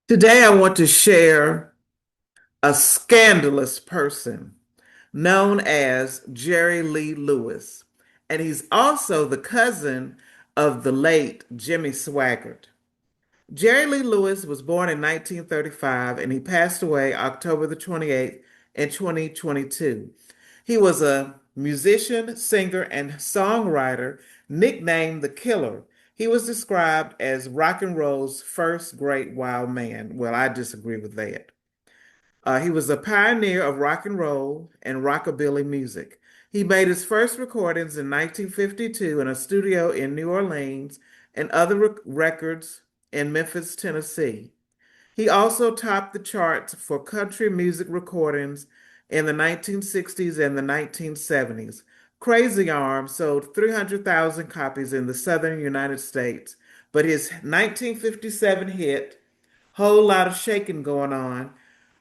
Today, I want to share a scandalous person known as Jerry Lee Lewis. And he's also the cousin of the late Jimmy Swaggart. Jerry Lee Lewis was born in 1935 and he passed away October the 28th in 2022. He was a musician, singer, and songwriter nicknamed the Killer. He was described as rock and roll's first great wild man. Well, I disagree with that. He was a pioneer of rock and roll and rockabilly music. He made his first recordings in 1952 in a studio in New Orleans and other records in Memphis, Tennessee. He also topped the charts for country music recordings in the 1960s and the 1970s. Crazy Arm sold 300,000 copies in the southern United States, but his 1957 hit, Whole Lot of Shaking Going On,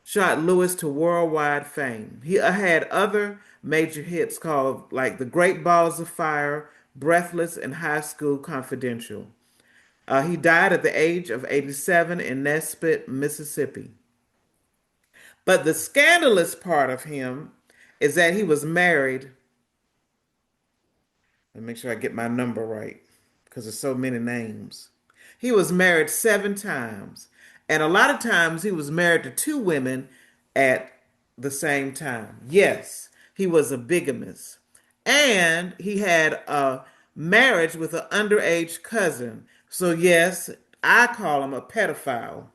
shot Lewis to worldwide fame. He had other major hits called like The Great Balls of Fire, Breathless, and High School Confidential. He died at the age of 87 in Nesbitt, Mississippi. But the scandalous part of him is that he was married. Let me make sure I get my number right because there's so many names. He was married 7 times. And a lot of times he was married to two women at the same time. Yes, he was a bigamist. And he had a marriage with an underage cousin. So, yes, I call him a pedophile.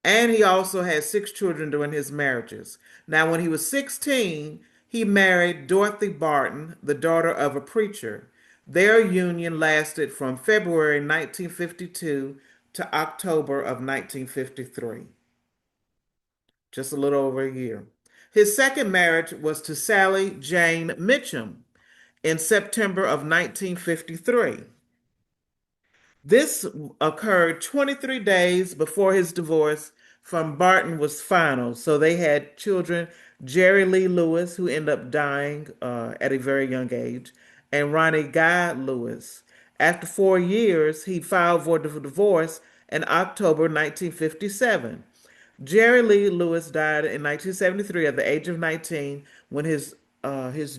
And he also had 6 children during his marriages. Now, when he was 16, he married Dorothy Barton, the daughter of a preacher. Their union lasted from February 1952 to October of 1953, just a little over a year. His second marriage was to Sally Jane Mitchum in September of 1953. This occurred 23 days before his divorce from Barton was final. So they had children, Jerry Lee Lewis, who ended up dying at a very young age, and Ronnie Guy Lewis. After 4 years, he filed for divorce in October 1957. Jerry Lee Lewis died in 1973 at the age of 19 when his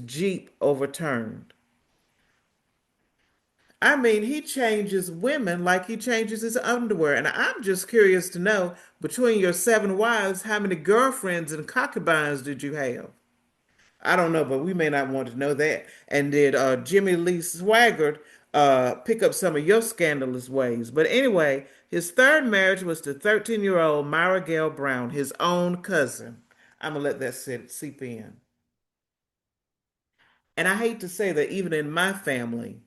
Jeep overturned. I mean, he changes women like he changes his underwear. And I'm just curious to know, between your 7 wives, how many girlfriends and concubines did you have? I don't know, but we may not want to know that. And did Jimmy Lee Swaggart pick up some of your scandalous ways? But anyway, his third marriage was to 13-year-old Myra Gale Brown, his own cousin. I'm going to let that seep in. And I hate to say that even in my family,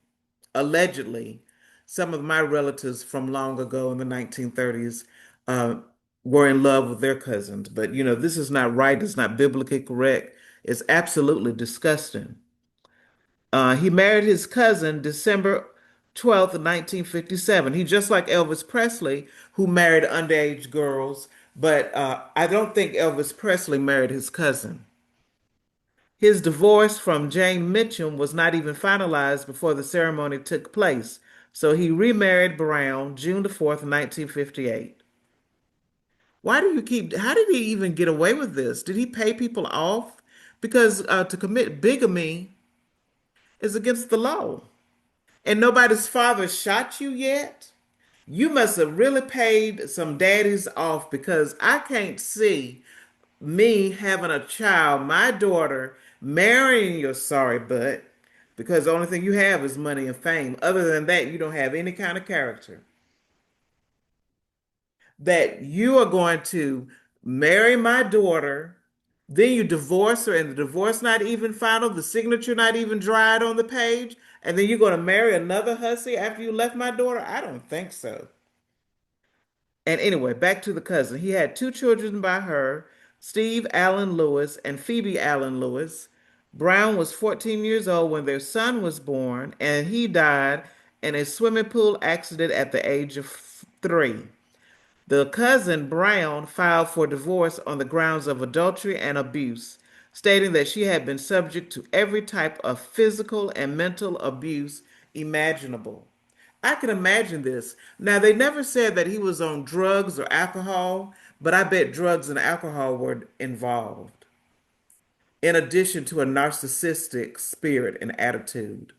allegedly, some of my relatives from long ago in the 1930s uh, were in love with their cousins. But, this is not right. It's not biblically correct. It's absolutely disgusting. He married his cousin December 12th, 1957. He just like Elvis Presley, who married underage girls, but I don't think Elvis Presley married his cousin. His divorce from Jane Mitchum was not even finalized before the ceremony took place, so he remarried Brown June the 4th, 1958. Why do you keep, how did he even get away with this? Did he pay people off? Because to commit bigamy is against the law. And nobody's father shot you yet? You must have really paid some daddies off because I can't see me having a child, my daughter, marrying your sorry butt because the only thing you have is money and fame. Other than that, you don't have any kind of character. That you are going to marry my daughter, then you divorce her, and the divorce not even final, the signature not even dried on the page, and then you're going to marry another hussy after you left my daughter? I don't think so. And anyway, back to the cousin. He had two children by her, Steve Allen Lewis and Phoebe Allen Lewis. Brown was 14 years old when their son was born, and he died in a swimming pool accident at the age of 3. The cousin, Brown, filed for divorce on the grounds of adultery and abuse, stating that she had been subject to every type of physical and mental abuse imaginable. I can imagine this. Now, they never said that he was on drugs or alcohol, but I bet drugs and alcohol were involved, in addition to a narcissistic spirit and attitude.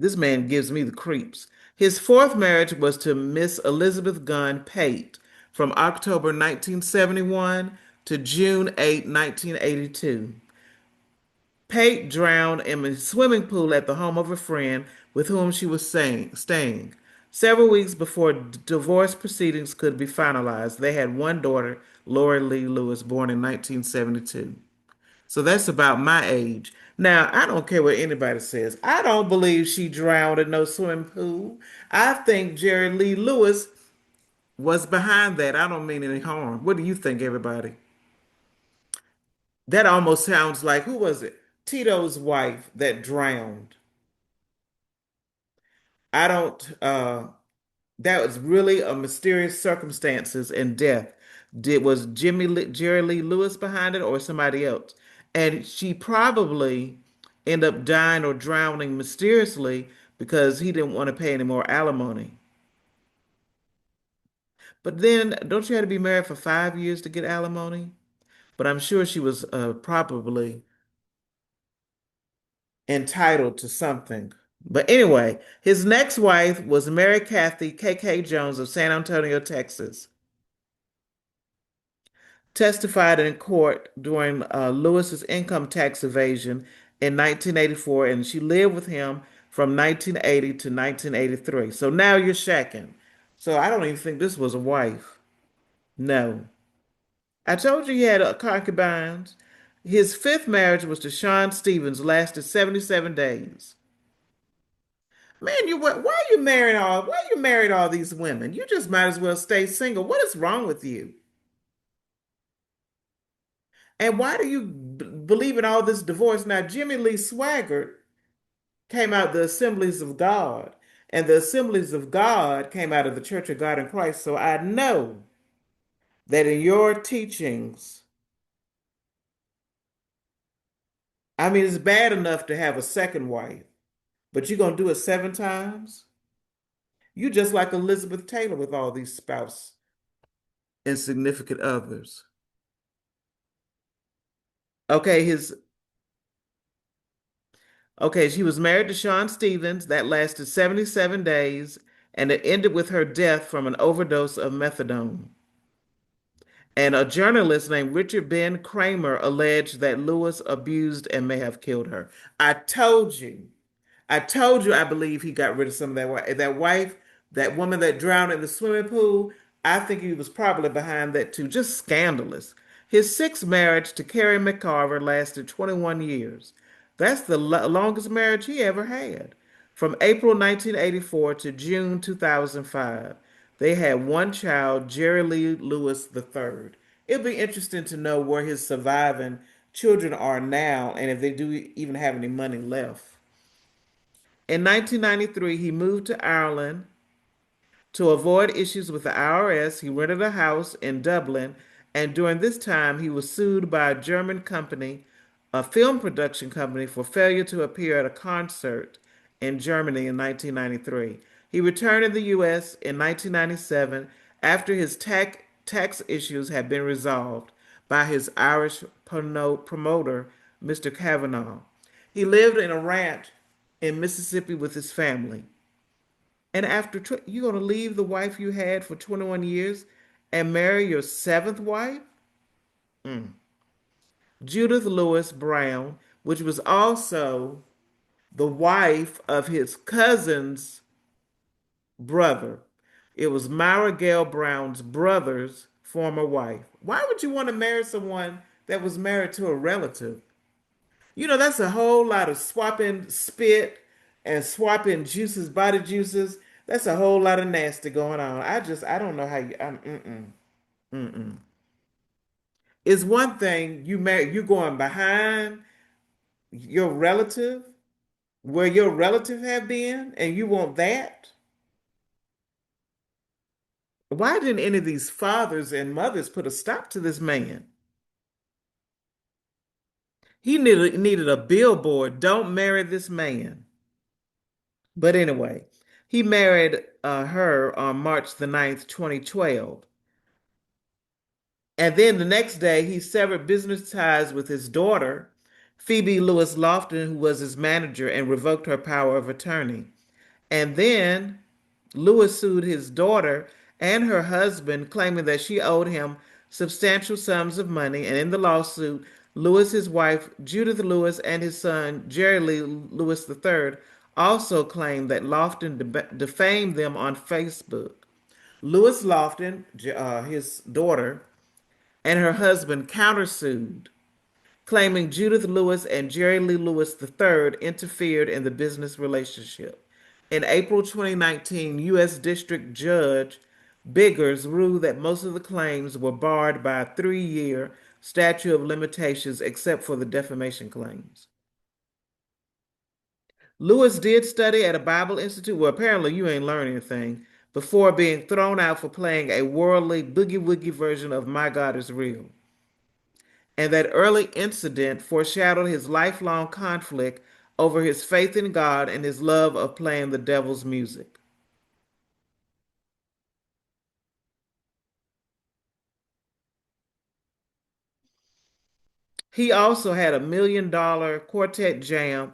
This man gives me the creeps. His fourth marriage was to Miss Elizabeth Gunn Pate from October 1971 to June 8, 1982. Pate drowned in a swimming pool at the home of a friend with whom she was staying. Several weeks before divorce proceedings could be finalized, they had one daughter, Lori Lee Lewis, born in 1972. So that's about my age. Now, I don't care what anybody says. I don't believe she drowned in no swimming pool. I think Jerry Lee Lewis was behind that. I don't mean any harm. What do you think, everybody? That almost sounds like, who was it? Tito's wife that drowned. I don't, that was really a mysterious circumstances and death. Was Jerry Lee Lewis behind it or somebody else? And she probably ended up dying or drowning mysteriously because he didn't want to pay any more alimony. But then, don't you have to be married for 5 years to get alimony? But I'm sure she was probably entitled to something. But anyway, his next wife was Mary Kathy K.K. Jones of San Antonio, Texas. Testified in court during Lewis's income tax evasion in 1984, and she lived with him from 1980 to 1983. So now you're shacking. So I don't even think this was a wife. No. I told you he had concubines. His fifth marriage was to Sean Stevens, lasted 77 days. Man, why you married all these women? You just might as well stay single. What is wrong with you? And why do you believe in all this divorce? Now, Jimmy Lee Swaggart came out of the Assemblies of God, and the Assemblies of God came out of the Church of God in Christ. So I know that in your teachings, I mean, it's bad enough to have a second wife, but you're going to do it 7 times? You just like Elizabeth Taylor with all these spouse and significant others. Okay, she was married to Sean Stevens. That lasted 77 days, and it ended with her death from an overdose of methadone. And a journalist named Richard Ben Kramer alleged that Lewis abused and may have killed her. I told you. I told you I believe he got rid of some of that wife, that woman that drowned in the swimming pool. I think he was probably behind that too. Just scandalous. His sixth marriage to Carrie McCarver lasted 21 years. That's the longest marriage he ever had. From April 1984 to June 2005. They had one child, Jerry Lee Lewis III. It'll be interesting to know where his surviving children are now and if they do even have any money left. In 1993, he moved to Ireland to avoid issues with the IRS. He rented a house in Dublin, and during this time, he was sued by a German company, a film production company, for failure to appear at a concert in Germany in 1993. He returned in the U.S. in 1997 after his tax issues had been resolved by his Irish promoter, Mr. Kavanaugh. He lived in a ranch in Mississippi with his family. And after you're going to leave the wife you had for 21 years and marry your seventh wife? Mm. Judith Lewis Brown, which was also the wife of his cousin's brother. It was Myra Gale Brown's brother's former wife. Why would you want to marry someone that was married to a relative? That's a whole lot of swapping spit and swapping juices, body juices. That's a whole lot of nasty going on. I don't know how you, mm-mm. It's one thing you going behind your relative where your relative have been, and you want that? Why didn't any of these fathers and mothers put a stop to this man? He needed a billboard. Don't marry this man. But anyway, he married her on March the 9th, 2012. And then the next day, he severed business ties with his daughter, Phoebe Lewis Lofton, who was his manager, and revoked her power of attorney. And then Lewis sued his daughter and her husband, claiming that she owed him substantial sums of money. And in the lawsuit, Lewis, his wife, Judith Lewis, and his son, Jerry Lee Lewis III, also claimed that Lofton defamed them on Facebook. Lewis Lofton, his daughter, and her husband countersued, claiming Judith Lewis and Jerry Lee Lewis III interfered in the business relationship. In April 2019, U.S. District Judge Biggers ruled that most of the claims were barred by a 3-year statute of limitations except for the defamation claims. Lewis did study at a Bible Institute. Well, apparently you ain't learned anything before being thrown out for playing a worldly boogie woogie version of My God is Real. And that early incident foreshadowed his lifelong conflict over his faith in God and his love of playing the devil's music. He also had a $1 million quartet jam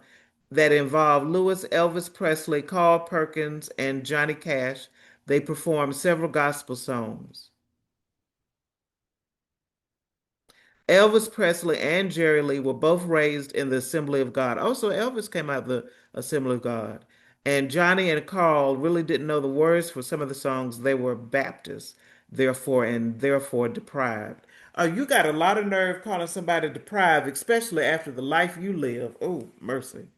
that involved Lewis, Elvis Presley, Carl Perkins, and Johnny Cash. They performed several gospel songs. Elvis Presley and Jerry Lee were both raised in the Assembly of God. Also, Elvis came out of the Assembly of God. And Johnny and Carl really didn't know the words for some of the songs. They were Baptists, therefore deprived. You got a lot of nerve calling somebody deprived, especially after the life you live. Oh, mercy.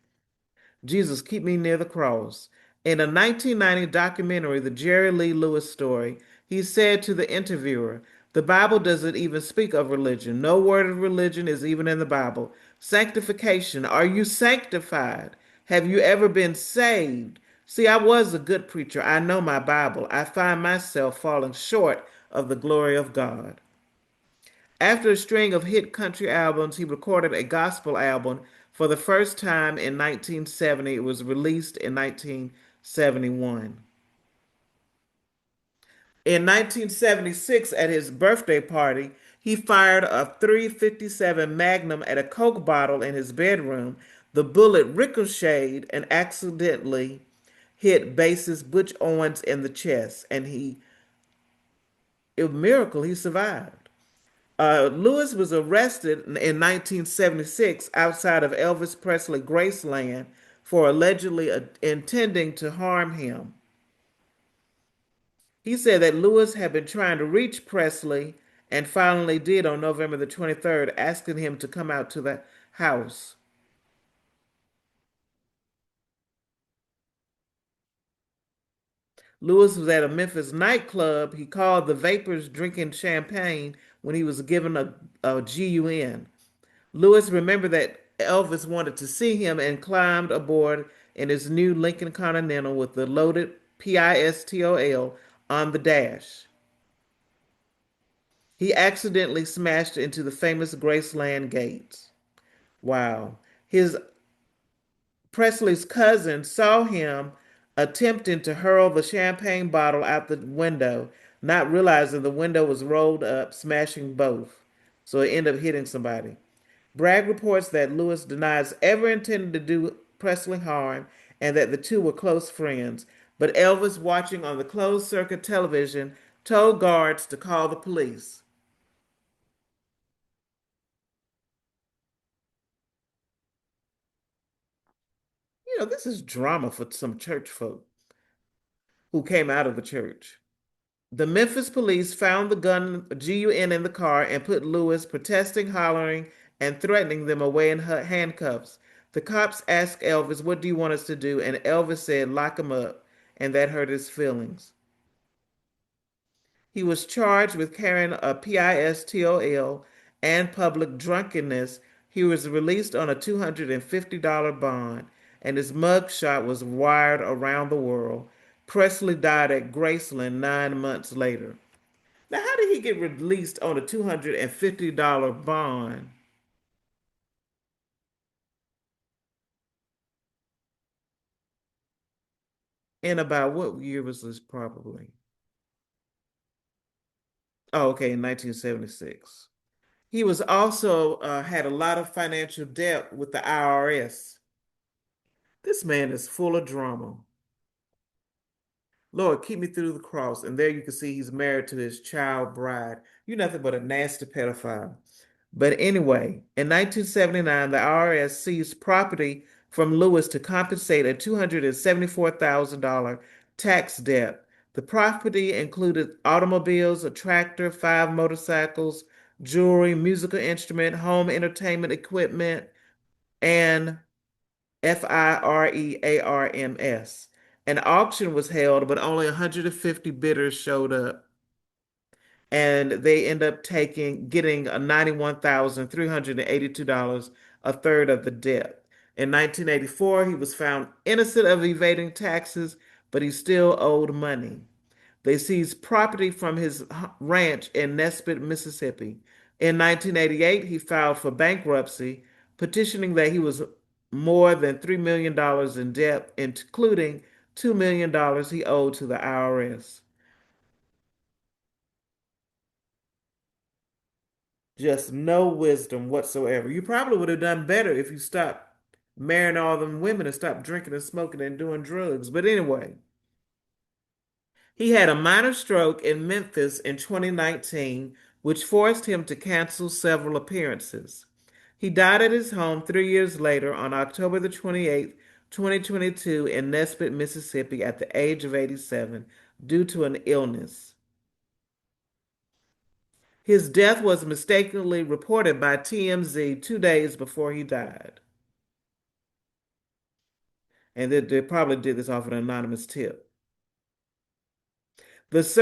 Jesus, keep me near the cross. In a 1990 documentary, The Jerry Lee Lewis Story, he said to the interviewer, "The Bible doesn't even speak of religion. No word of religion is even in the Bible. Sanctification. Are you sanctified? Have you ever been saved? See, I was a good preacher. I know my Bible. I find myself falling short of the glory of God." After a string of hit country albums, he recorded a gospel album for the first time in 1970. It was released in 1971. In 1976, at his birthday party, he fired a .357 Magnum at a Coke bottle in his bedroom. The bullet ricocheted and accidentally hit bassist Butch Owens in the chest, and a miracle, he survived. Lewis was arrested in 1976 outside of Elvis Presley Graceland for allegedly intending to harm him. He said that Lewis had been trying to reach Presley and finally did on November the 23rd, asking him to come out to the house. Lewis was at a Memphis nightclub. He called the Vapors drinking champagne when he was given a GUN. Lewis remembered that Elvis wanted to see him and climbed aboard in his new Lincoln Continental with the loaded pistol on the dash. He accidentally smashed into the famous Graceland gates. Wow. His Presley's cousin saw him attempting to hurl the champagne bottle out the window, not realizing the window was rolled up, smashing both. So it ended up hitting somebody. Bragg reports that Lewis denies ever intending to do Presley harm and that the two were close friends. But Elvis, watching on the closed circuit television, told guards to call the police. This is drama for some church folk who came out of the church. The Memphis police found the gun in the car and put Lewis protesting, hollering, and threatening them away in handcuffs. The cops asked Elvis, "What do you want us to do?" And Elvis said, "Lock him up." And that hurt his feelings. He was charged with carrying a pistol and public drunkenness. He was released on a $250 bond, and his mugshot was wired around the world. Presley died at Graceland 9 months later. Now, how did he get released on a $250 bond? In about what year was this probably? Oh, okay, in 1976. He was also had a lot of financial debt with the IRS. This man is full of drama. Lord, keep me through the cross. And there you can see he's married to his child bride. You're nothing but a nasty pedophile. But anyway, in 1979, the IRS seized property from Lewis to compensate a $274,000 tax debt. The property included automobiles, a tractor, five motorcycles, jewelry, musical instrument, home entertainment equipment, and FIREARMS. An auction was held, but only 150 bidders showed up, and they end up getting a $91,382, a third of the debt. In 1984, he was found innocent of evading taxes, but he still owed money. They seized property from his ranch in Nesbitt, Mississippi. In 1988, he filed for bankruptcy, petitioning that he was more than $3 million in debt, including $2 million he owed to the IRS. Just no wisdom whatsoever. You probably would have done better if you stopped marrying all them women and stopped drinking and smoking and doing drugs. But anyway, he had a minor stroke in Memphis in 2019, which forced him to cancel several appearances. He died at his home 3 years later on October the 28th, 2022, in Nesbitt, Mississippi, at the age of 87 due to an illness. His death was mistakenly reported by TMZ 2 days before he died. And they probably did this off an anonymous tip. His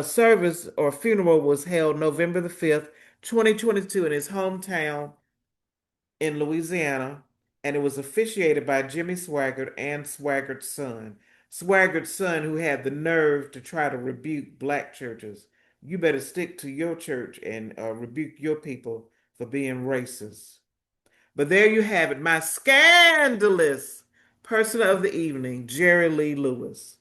service or funeral was held November the 5th, 2022, in his hometown in Louisiana, and it was officiated by Jimmy Swaggart and Swaggart's son. Swaggart's son, who had the nerve to try to rebuke black churches. You better stick to your church and rebuke your people for being racist. But there you have it, my scandalous person of the evening, Jerry Lee Lewis.